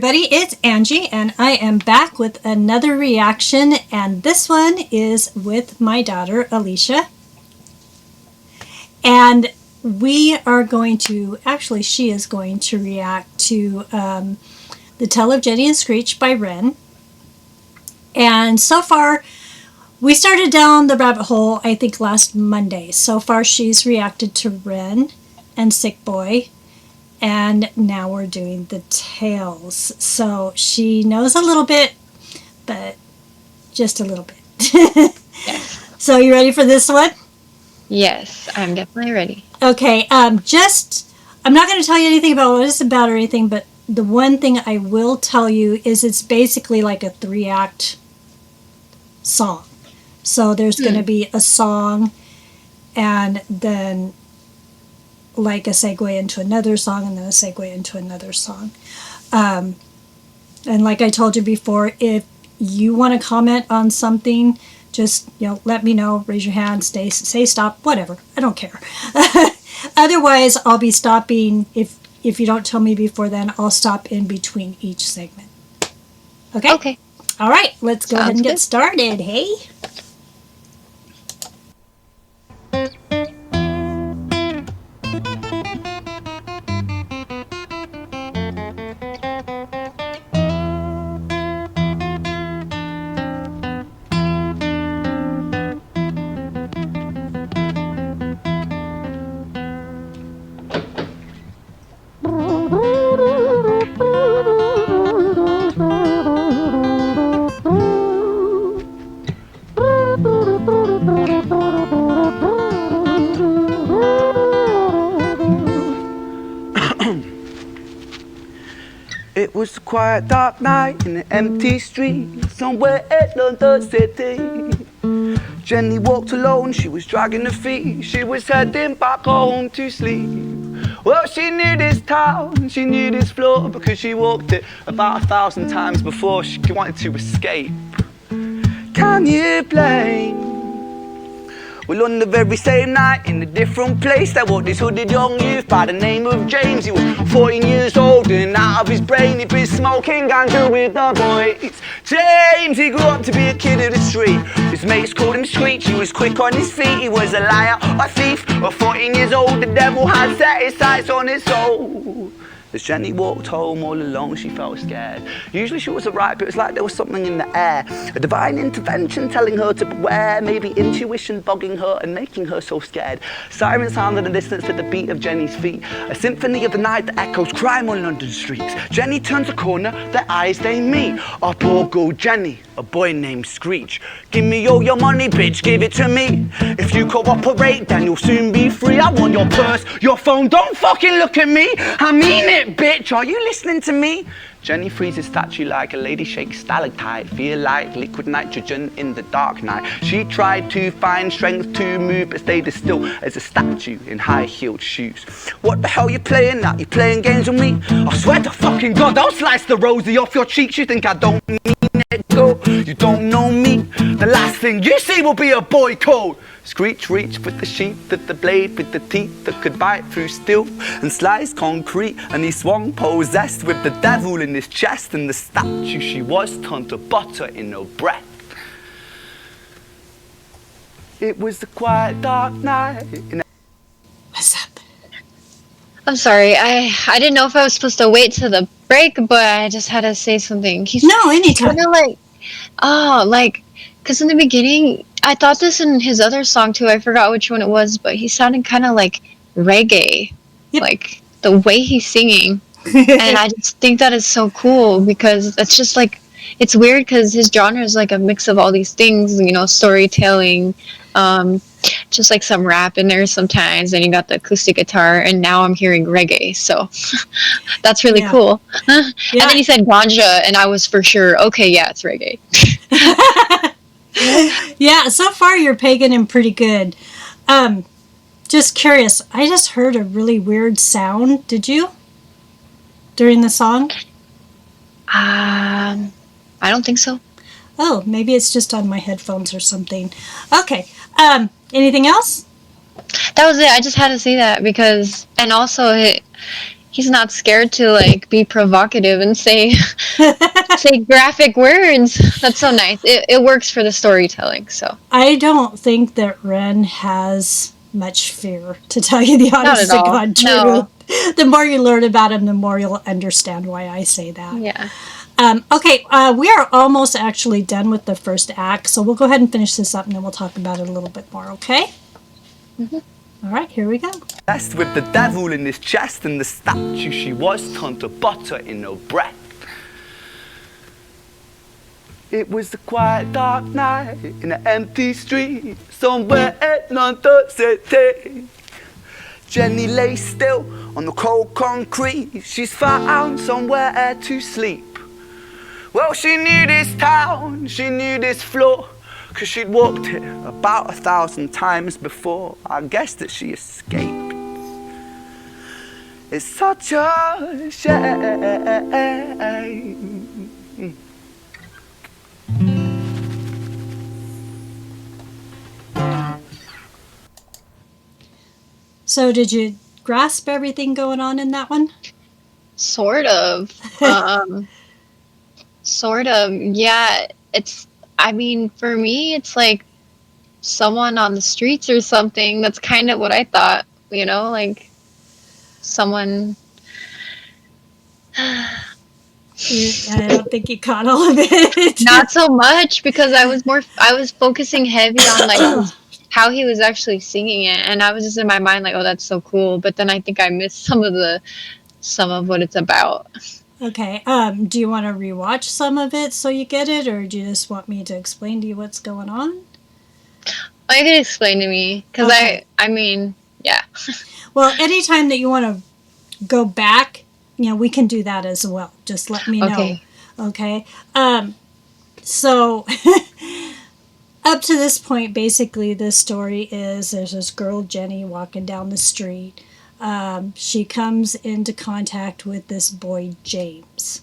everybody, it's Angie, and I am back with another reaction, and this one is with my daughter, Alicia. And we are going to, actually, she is going to react to The Tale of Jenny and Screech by REN. And so far, we started down the rabbit hole, I think, last Monday. So far, she's reacted to REN and Sick Boy. And now we're doing the tales. So she knows a little bit, but just a little bit. Yes. So you ready for this one? Yes, I'm definitely ready. Okay, I'm not going to tell you anything about what it's about or anything, but the one thing I will tell you is it's basically like a 3-act song. So there's going to be a song and then like a segue into another song and then a segue into another song. And like I told you before, if you want to comment on something, just let me know, raise your hand, say stop, whatever. I don't care. Otherwise, I'll be stopping. If you don't tell me before then, I'll stop in between each segment. Okay? Okay. All right, let's go ahead and get good. started. Hey? It was a quiet, dark night in an empty street somewhere in London City. Jenny walked alone, she was dragging her feet. She was heading back home to sleep. Well, she knew this town, she knew this floor, because she walked it about 1,000 times before she wanted to escape. Can you blame? Well, on the very same night, in a different place, there walked this hooded young youth by the name of James. He was 14 years old and out of his brain, he'd been smoking ganja with the boys. James, he grew up to be a kid of the street. His mates called him Screech, he was quick on his feet. He was a liar, a thief, at 14 years old, the devil had set his sights on his soul. As Jenny walked home all alone, she felt scared. Usually she was alright, but it was like there was something in the air. A divine intervention telling her to beware, maybe intuition bugging her and making her so scared. Sirens sounded in the distance with the beat of Jenny's feet. A symphony of the night that echoes crime on London streets. Jenny turns a corner, their eyes they meet. Our poor girl Jenny, a boy named Screech. Give me all your money, bitch, give it to me. If you cooperate, then you'll soon be free. I want your purse, your phone, don't fucking look at me. I mean it, bitch, are you listening to me? Jenny freezes statue like a lady shakes stalactite. Feel like liquid nitrogen in the dark night. She tried to find strength to move, but stayed as still as a statue in high-heeled shoes. What the hell you playing at? You playing games with me? I swear to fucking God, I'll slice the rosy off your cheeks. You think I don't mean it, go? You don't know me. The last thing you see will be a boy code. Screech reached with the sheath of the blade, with the teeth that could bite through steel and slice concrete, and he swung possessed with the devil in his chest, and the statue she was turned to butter in her breath. It was the quiet, dark night. What's up? I'm sorry, I didn't know if I was supposed to wait till the break, but I just had to say something. No, anytime. Kind of because in the beginning, I thought this in his other song too, I forgot which one it was, but he sounded kind of like reggae. Yep. Like the way he's singing. And I just think that is so cool because that's just like, it's weird because his genre is like a mix of all these things, storytelling, just like some rap in there sometimes, and you got the acoustic guitar, and now I'm hearing reggae, so that's really cool. And then he said ganja, and I was for sure, okay, yeah, it's reggae. Yeah, so far you're pegging him pretty good. Just curious, I just heard a really weird sound. Did you? During the song? I don't think so. Oh, maybe it's just on my headphones or something. Okay. Anything else? That was it. I just had to say that because, and also he's not scared to like be provocative and say say graphic words. That's so nice. It works for the storytelling. So I don't think that Ren has much fear, to tell you the not honest at to all. God truth. No. The more you learn about him, the more you'll understand why I say that. Yeah. Okay, we are almost actually done with the first act, so we'll go ahead and finish this up and then we'll talk about it a little bit more, okay? All right, here we go. With the devil in his chest and the statue she was turned to butter in her breath. It was a quiet dark night in an empty street somewhere in London City. Jenny lay still on the cold concrete. She's found somewhere to sleep. Well, she knew this town, she knew this floor, 'cause she'd walked it about 1,000 times before. I guess that she escaped. It's such a shame. So, did you grasp everything going on in that one? Sort of. Sort of. Yeah. It's, I mean, for me, it's like someone on the streets or something. That's kind of what I thought, like someone. I don't think you caught all of it. Not so much, because I was focusing heavy on like how he was actually singing it, and I was just in my mind like, oh, that's so cool. But then I think I missed some of what it's about. Okay. Do you want to rewatch some of it so you get it, or do you just want me to explain to you what's going on? Oh, you can explain to me, because Okay. I mean, yeah. Well, anytime that you want to go back, we can do that as well. Just let me know. Okay. Okay. So up to this point, basically, this story is there's this girl, Jenny, walking down the street. She comes into contact with this boy, James.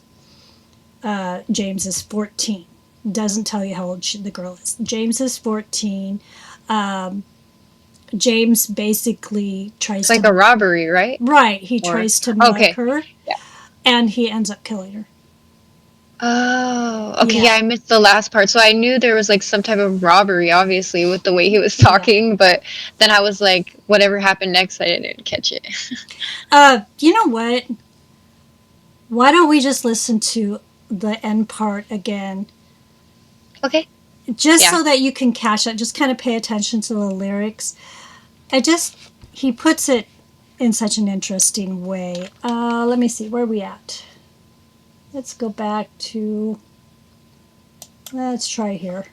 James is 14. Doesn't tell you how old the girl is. James is 14. James basically tries It's like a robbery, right? Right. He tries to mug her. Yeah. And he ends up killing her. Oh, okay. Yeah. Yeah, I missed the last part. So I knew there was like some type of robbery, obviously, with the way he was talking. But then I was like, whatever happened next, I didn't catch it. You know what? Why don't we just listen to the end part again? Okay. Just Yeah. so that you can catch it. Just kind of pay attention to the lyrics. He puts it in such an interesting way. Let me see. Where are we at? Let's go back to... Let's try here.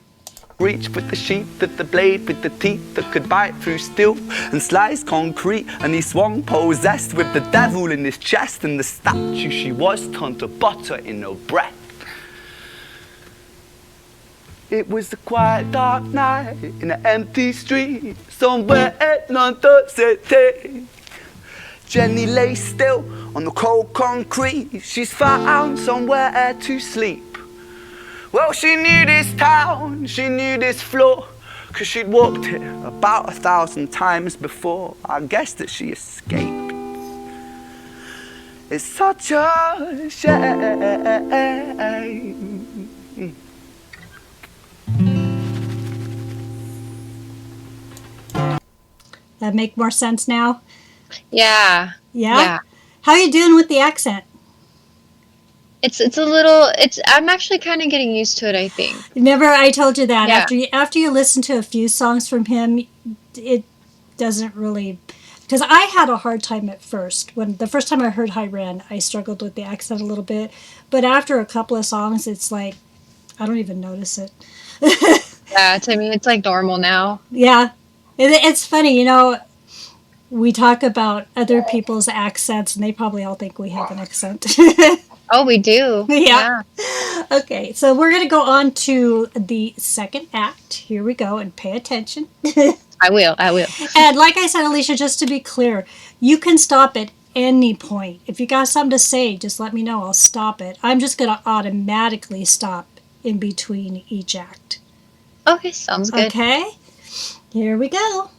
Reach with the sheath of the blade with the teeth that could bite through steel and slice concrete, and he swung possessed with the devil in his chest and the statue she was turned to butter in her breath. It was a quiet dark night in an empty street somewhere in London City. Jenny lay still on the cold concrete. She's found somewhere to sleep. Well, she knew this town, she knew this floor, 'cause she'd walked it about 1,000 times before. I guess that she escaped. It's such a shame. That make more sense now? Yeah. Yeah? How are you doing with the accent? It's a little, I'm actually kind of getting used to it, I think. Remember I told you that Yeah. after you listen to a few songs from him, it doesn't really... Because I had a hard time at first. When the first time I heard REN, I struggled with the accent a little bit. But after a couple of songs, it's like, I don't even notice it. Yeah, to me, it's like normal now. Yeah. It's funny, we talk about other people's accents, and they probably all think we have an accent. Oh, we do. Yeah. Okay, so we're going to go on to the second act. Here we go, and pay attention. I will. And like I said, Alicia, just to be clear, you can stop at any point. If you got something to say, just let me know. I'll stop it. I'm just going to automatically stop in between each act. Okay, sounds good. Okay, here we go.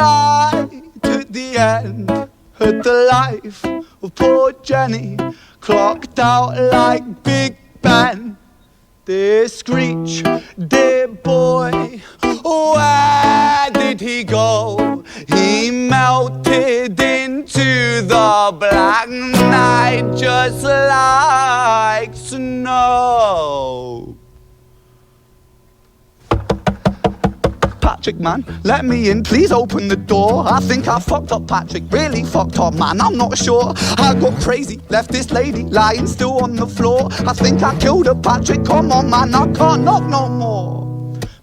right at the end of the life of poor Jenny, clocked out like Big Ben. Dear Screech, dear boy, where did he go? He melted into the black night just like snow. Patrick, man, let me in, please open the door. I think I fucked up, Patrick, really fucked up, man, I'm not sure. I got crazy, left this lady lying still on the floor. I think I killed her, Patrick, come on, man, I can't knock no more.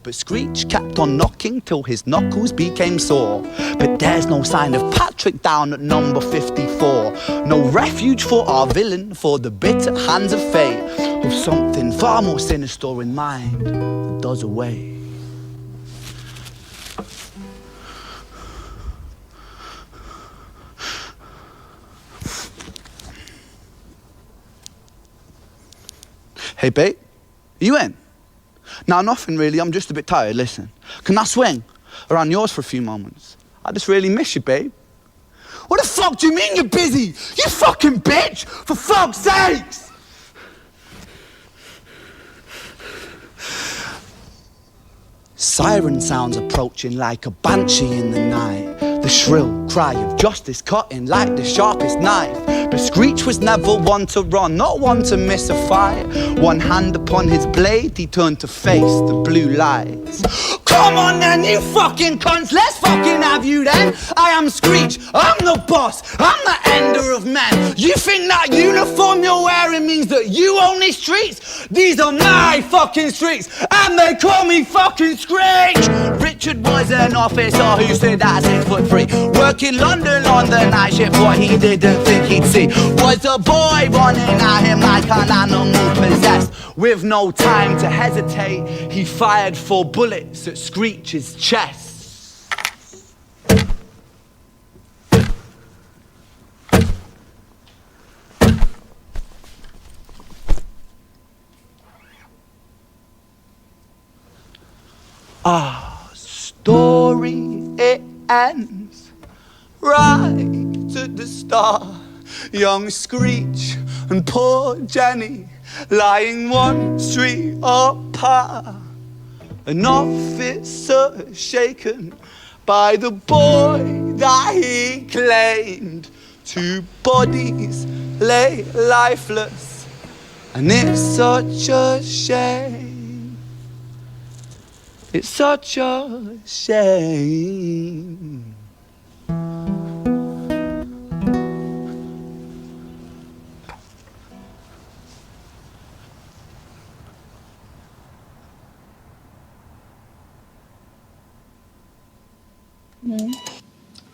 But Screech kept on knocking till his knuckles became sore. But there's no sign of Patrick down at number 54. No refuge for our villain, for the bitter hands of fate, with something far more sinister in mind that does away. Hey, babe, are you in? Nah, nothing really, I'm just a bit tired, listen. Can I swing around yours for a few moments? I just really miss you, babe. What the fuck do you mean you're busy? You fucking bitch! For fuck's sakes! Siren sounds approaching like a banshee in the night. The shrill cry of justice cutting like the sharpest knife. But Screech was never one to run, not one to miss a fight. One hand upon his blade, he turned to face the blue lights. Come on then, you fucking cunts, let's fucking have you then. I am Screech, I'm the boss, I'm the ender of men. You think that uniform you're wearing means that you own these streets? These are my fucking streets, and they call me fucking Screech. Richard was an officer who stood at 6'3", working London on the night shift. What he didn't think he'd see was a boy running at him like an animal possessed. With no time to hesitate, he fired 4 bullets at Screech's chest. Our story, it ends right at the start. Young Screech and poor Jenny lying one street apart. An officer shaken by the boy that he claimed. 2 bodies lay lifeless, and it's such a shame. It's such a shame.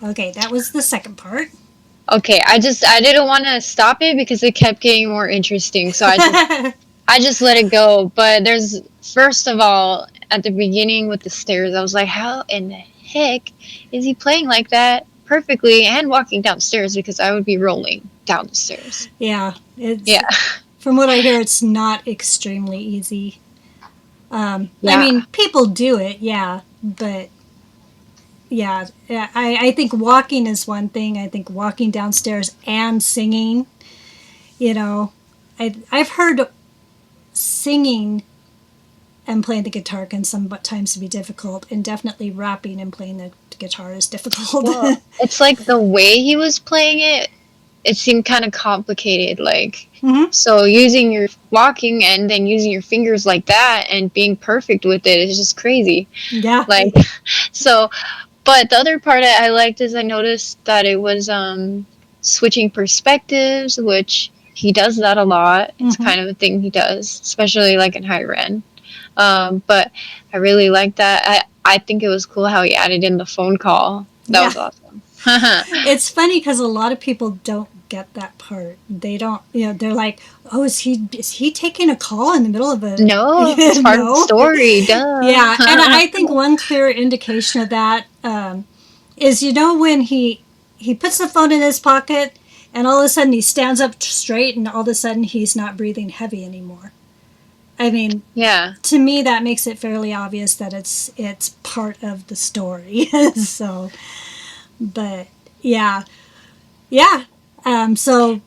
Okay, that was the second part. Okay, I didn't want to stop it because it kept getting more interesting, so I just let it go. But there's, first of all, at the beginning with the stairs, I was like, how in the heck is he playing like that perfectly and walking downstairs? Because I would be rolling down the stairs. Yeah. Yeah. From what I hear, it's not extremely easy. Yeah. I mean, people do it, yeah, but yeah, I think walking is one thing. I think walking downstairs and singing, you know, I've heard singing and playing the guitar can sometimes be difficult, and definitely rapping and playing the guitar is difficult. Well, it's like the way he was playing it, it seemed kind of complicated. Like, so using your walking and then using your fingers like that and being perfect with it is just crazy. Yeah. Like, so, but the other part I liked is I noticed that it was switching perspectives, which he does that a lot. It's kind of a thing he does, especially like in high REN. But I really like that. I think it was cool how he added in the phone call. That was awesome. It's funny because a lot of people don't get that part. They don't, you know, they're like, oh, is he taking a call in the middle of a... No, it's part of the story, duh. Yeah, and I think one clear indication of that is, you know, when he puts the phone in his pocket and all of a sudden he stands up straight and all of a sudden he's not breathing heavy anymore. I mean, yeah. To me, that makes it fairly obvious that it's part of the story. So, But yeah, yeah. So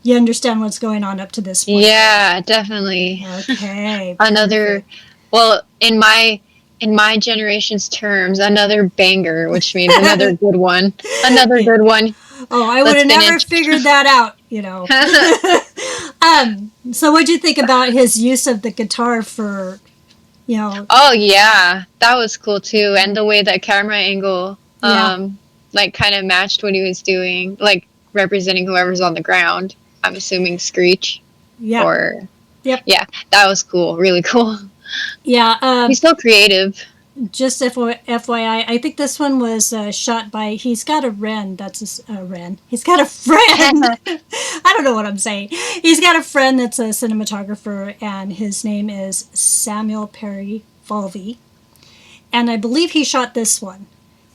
you understand what's going on up to this point. Yeah, definitely. Okay. Another, Perfect. well, in my generation's terms, another banger, which means another good one. Another Yeah. good one. Oh, I would Let's have never finish. figured that out, you know. So what'd you think about his use of the guitar for, you know, Oh yeah, that was cool too, and the way that camera angle, yeah, like kind of matched what he was doing, like representing whoever's on the ground. I'm assuming Screech, yeah, or yep, yeah, that was cool, really cool. yeah. He's so creative. Just FYI, I think this one was shot by. He's got a REN. That's a REN. He's got a friend. I don't know what I'm saying. He's got a friend that's a cinematographer, and his name is Samuel Perry Falvey. And I believe he shot this one.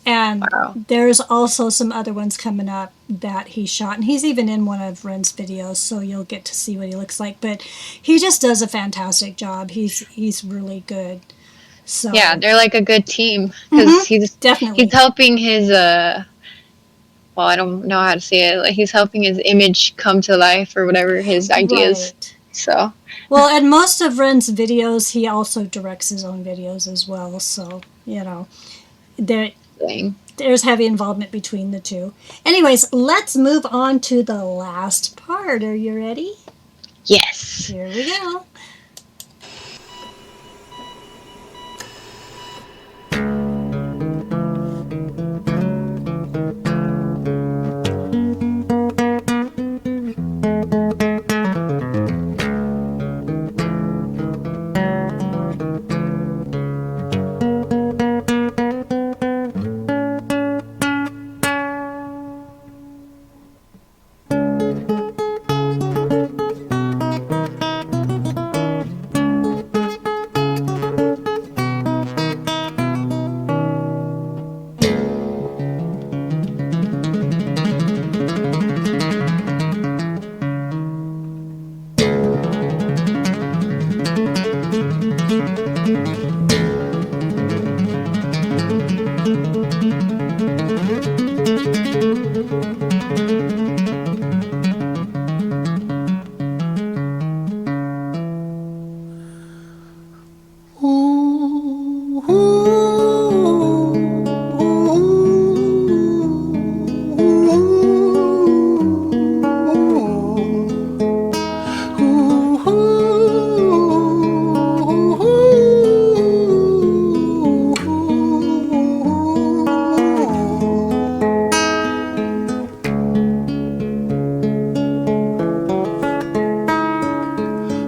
And Wow. there's also some other ones coming up that he shot. And he's even in one of Ren's videos, so you'll get to see what he looks like. But he just does a fantastic job. He's really good. So Yeah, they're like a good team because definitely. he's helping his well, I don't know how to say it. Like he's helping his image come to life or whatever his ideas. Right. So Well, and most of Ren's videos, he also directs his own videos as well. So, you know, there dang. there's heavy involvement between the two. Anyways, let's move on to the last part. Are you ready? Yes. Here we go.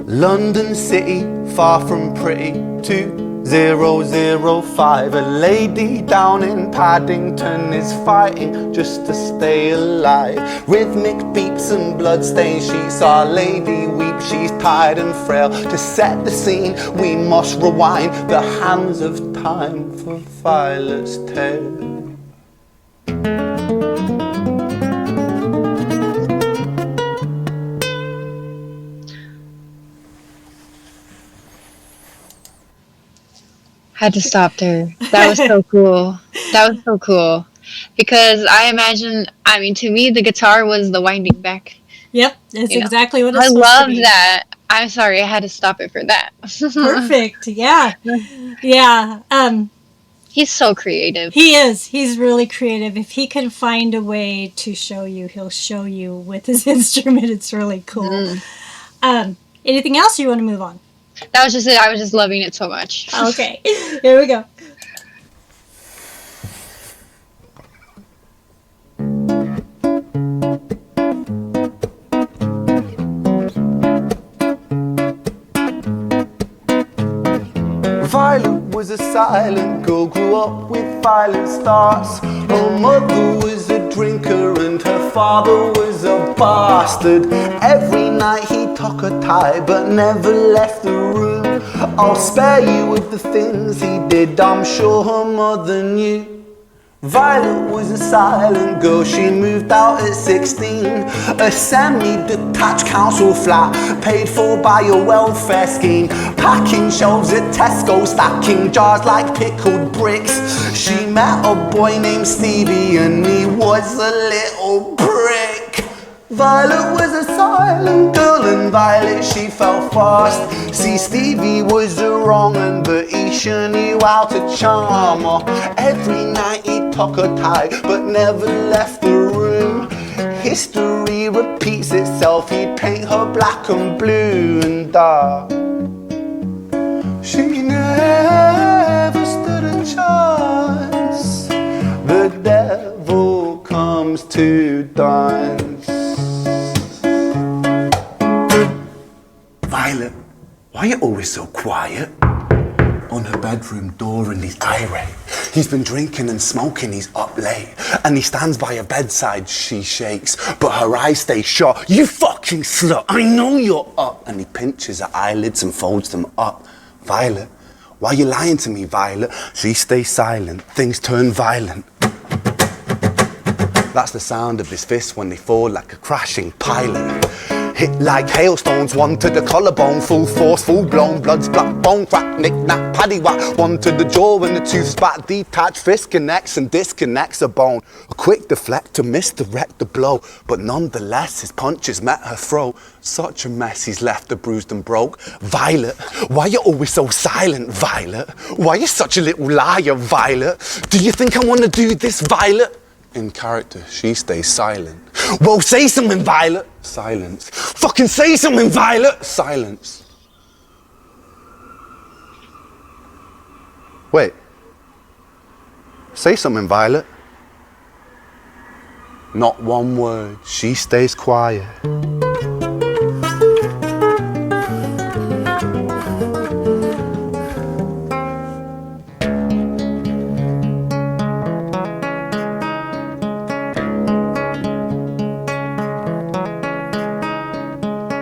London City, far from pretty, 2005. A lady down in Paddington is fighting just to stay alive. Rhythmic beeps and bloodstains, she saw a lady weep. She's tired and frail. To set the scene, we must rewind the hands of time for Violet's tale. Had to stop there. That was so cool. That was so cool. Because I mean, to me, the guitar was the winding back. Yep, that's You know, exactly what it's I supposed to love be. that. I'm sorry, I had to stop it for that. Perfect. Yeah. Yeah. He's so creative. He is. He's really creative. If he can find a way to show you, he'll show you with his instrument. It's really cool. Anything else, or you want to move on? That was just it. I was just loving it so much. Okay. Here we go. Violet was a silent girl, grew up with violent starts. Her mother was a drinker and her father was a bastard. Every night he took her tie but never left the room. I'll spare you with the things he did, I'm sure her mother knew. Violet was a silent girl, she moved out at 16. A semi-detached council flat, paid for by a welfare scheme. Packing shelves at Tesco, stacking jars like pickled bricks. She met a boy named Stevie and he was a little prick. Violet was a silent girl and Violet she fell fast. See, Stevie was a wrong un, but he sure knew how to charm her. Every night he took her tight but never left the room. History repeats itself, he'd paint her black and blue and dark. She never stood a chance. The devil comes to dance. Violet, why are you always so quiet? On her bedroom door and he's irate. He's been drinking and smoking, he's up late. And he stands by her bedside, she shakes, but her eyes stay shut. You fucking slut, I know you're up. And he pinches her eyelids and folds them up. Violet, why are you lying to me, Violet? She stays silent, things turn violent. That's the sound of his fists when they fall like a crashing pilot. Hit like hailstones, one to the collarbone, full force, full blown, blood's black bone, crack, knick, knack, paddywhack, one to the jaw and the tooth spat, detached fist connects and disconnects a bone. A quick deflect to misdirect the blow, but nonetheless his punches met her throat. Such a mess, he's left her bruised and broke. Violet, why you always so silent, Violet? Why you such a little liar, Violet? Do you think I wanna do this, Violet? In character, she stays silent. Well, say something, Violet. Silence. Fucking say something, Violet. Silence. Wait. Say something, Violet. Not one word. She stays quiet.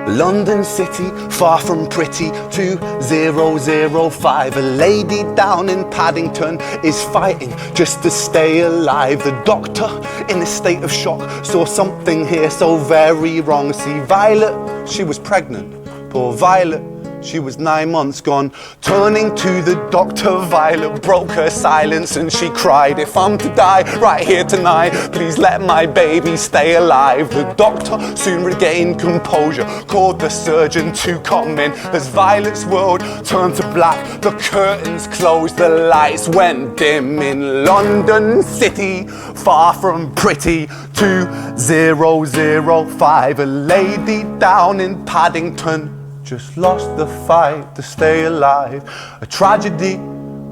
London City, far from pretty, 2005. A lady down in Paddington is fighting just to stay alive. The doctor, in a state of shock, saw something here so very wrong. See, Violet, she was pregnant. Poor Violet, she was 9 months gone. Turning to the doctor, Violet broke her silence and she cried, if I'm to die right here tonight, please let my baby stay alive. The doctor soon regained composure, called the surgeon to come in. As Violet's world turned to black, the curtains closed, the lights went dim. In London City, far from pretty, 2005. A lady down in Paddington just lost the fight to stay alive. A tragedy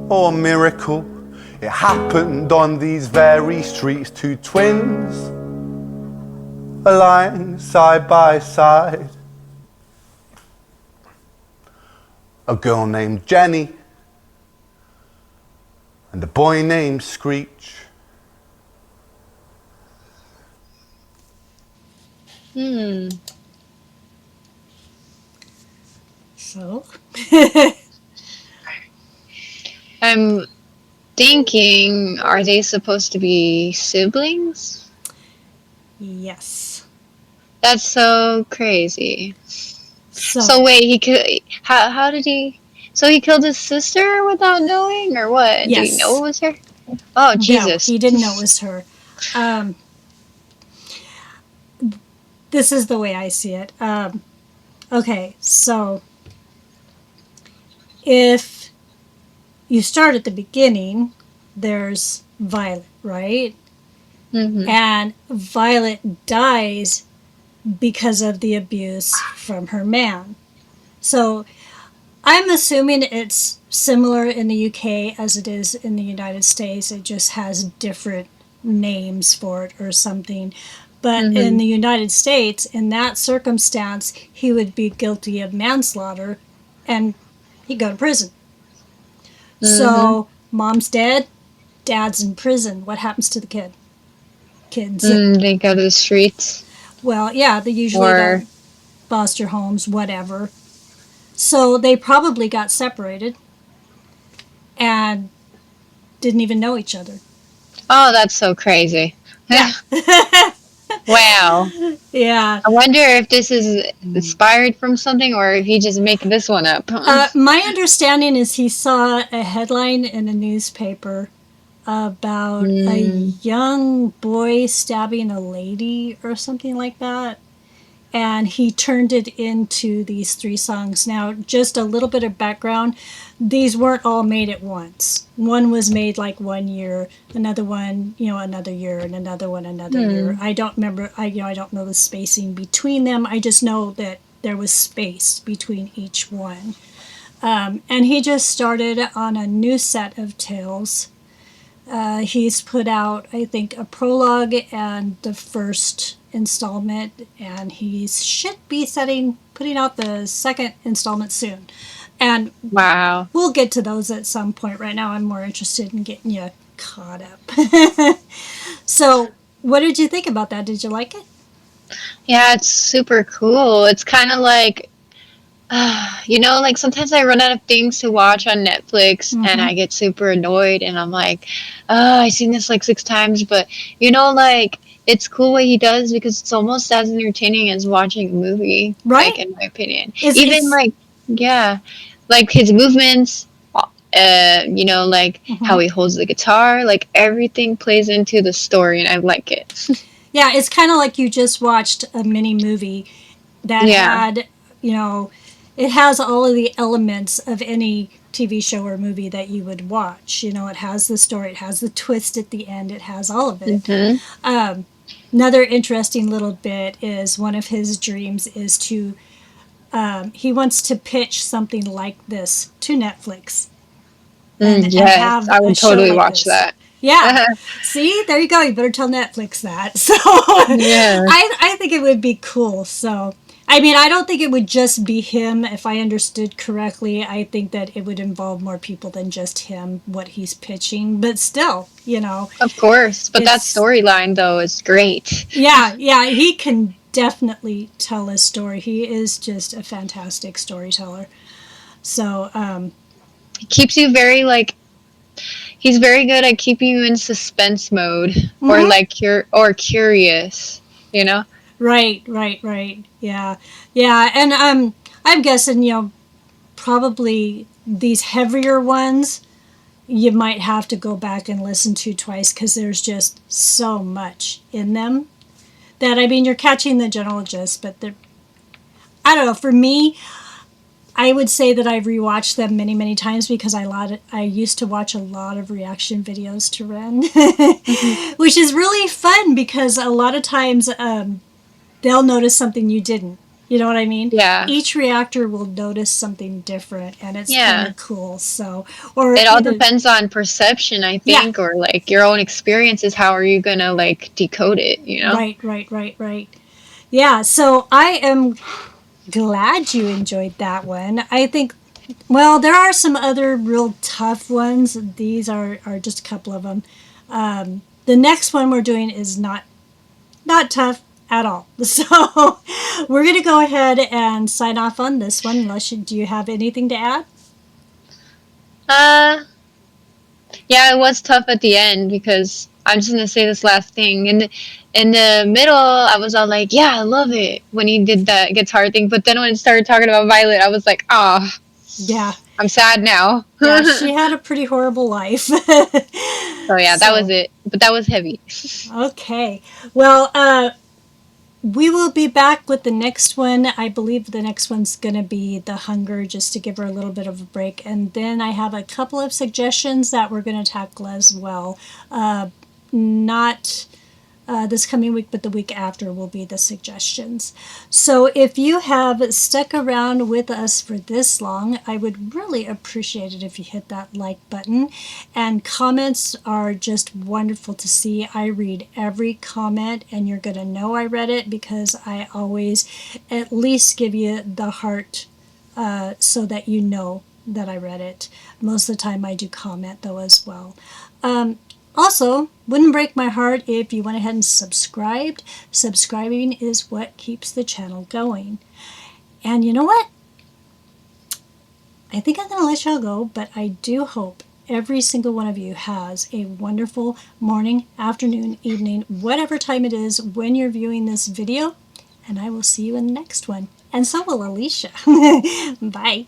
or a miracle, it happened on these very streets. Two twins are lying side by side. A girl named Jenny and a boy named Screech. So, I'm thinking, are they supposed to be siblings? yes. That's so crazy. So, So wait, he could. How did he? So he killed his sister without knowing, or what? Did Yes. he know it was her? Oh Jesus! no, he didn't know it was her. This is the way I see it. Okay, so if you start at the beginning, there's Violet, right? Mm-hmm. And Violet dies because of the abuse from her man. So I'm assuming it's similar in the UK as it is in the United States. It just has different names for it or something. But in the United States, in that circumstance, he would be guilty of manslaughter and he'd go to prison. So mom's dead, dad's in prison. What happens to the kid? Kids. They go to the streets. Well, yeah, they usually go foster homes, whatever. So they probably got separated and didn't even know each other. Oh, that's so crazy. Yeah. Wow. Yeah. I wonder if this is inspired from something or if he just make this one up. My understanding is he saw a headline in a newspaper about a Mm, young boy stabbing a lady or something like that. And he turned it into these 3 songs. Now, just a little bit of background, these weren't all made at once. One was made like 1 year, another one, another year, and another one another year. I don't remember. I don't know the spacing between them. I just know that there was space between each one. And he just started on a new set of tales. He's put out, I think, a prologue and the first installment, and he should be putting out the second installment soon. And wow. we'll get to those at some point. Right now, I'm more interested in getting you caught up. So, what did you think about that? Did you like it? Yeah, it's super cool. It's kind of like, like sometimes I run out of things to watch on Netflix and Mm-hmm. I get super annoyed and I'm like, I've seen this like 6 times, but like it's cool what he does because it's almost as entertaining as watching a movie, like Right? in my opinion. Even It's like, yeah, like his movements, like how mhm. he holds the guitar, like everything plays into the story and I like it. Yeah, it's kind of like you just watched a mini movie that Yeah. had, you know, it has all of the elements of any TV show or movie that you would watch. It has the story, it has the twist at the end, it has all of it. Hmm. Another interesting little bit is one of his dreams is he wants to pitch something like this to Netflix and Yes, have I a would show totally like watch this. that. Yeah. See, there you go. You better tell Netflix that. So Yeah. I think it would be cool. So, I mean, I don't think it would just be him. If I understood correctly, I think that it would involve more people than just him, what he's pitching. But still, Of course, but that it's, storyline though is great. yeah, he can definitely tell a story. He is just a fantastic storyteller. So, It keeps you very like he's very good at keeping you in suspense mode or mhm. like curious, you know? Right. Yeah. Yeah. And I'm guessing, probably these heavier ones you might have to go back and listen to twice because there's just so much in them that, I mean, you're catching the general gist, but I don't know. For me, I would say that I've rewatched them many, many times because I used to watch a lot of reaction videos to Ren, Hmm. which is really fun because a lot of times they'll notice something you didn't. You know what I mean? Yeah. Each reactor will notice something different, and it's kind Yeah. of cool. So, or It all depends on perception, I yeah, think, or like your own experiences. How are you gonna like decode it, you know? right. Yeah. So I am glad you enjoyed that one. I think. Well, there are some other real tough ones. These are just a couple of them. The next one we're doing is not tough at all. So we're going to go ahead and sign off on this one. Unless do you have anything to add? Uh yeah, it was tough at the end because I'm just gonna say this last thing. In the middle, I was all like, "Yeah, I love it" when he did that guitar thing. But then when it started talking about Violet, I was like, "Ah, Yeah, I'm sad now." yeah. She had a pretty horrible life. So yeah, that was So it. But that was heavy. okay. Well, we will be back with the next one. I believe the next one's going to be The Hunger, just to give her a little bit of a break. And then I have a couple of suggestions that we're going to tackle as well. Not this coming week, but the week after will be the suggestions. So if you have stuck around with us for this long, I would really appreciate it if you hit that like button. And comments are just wonderful to see. I read every comment, and you're going to know I read it because I always at least give you the heart so that you know that I read it. Most of the time I do comment though as well. Also, wouldn't break my heart if you went ahead and subscribed. Subscribing is what keeps the channel going. And you know what? I think I'm going to let y'all go, but I do hope every single one of you has a wonderful morning, afternoon, evening, whatever time it is when you're viewing this video. And I will see you in the next one. And so will Alicia. Bye.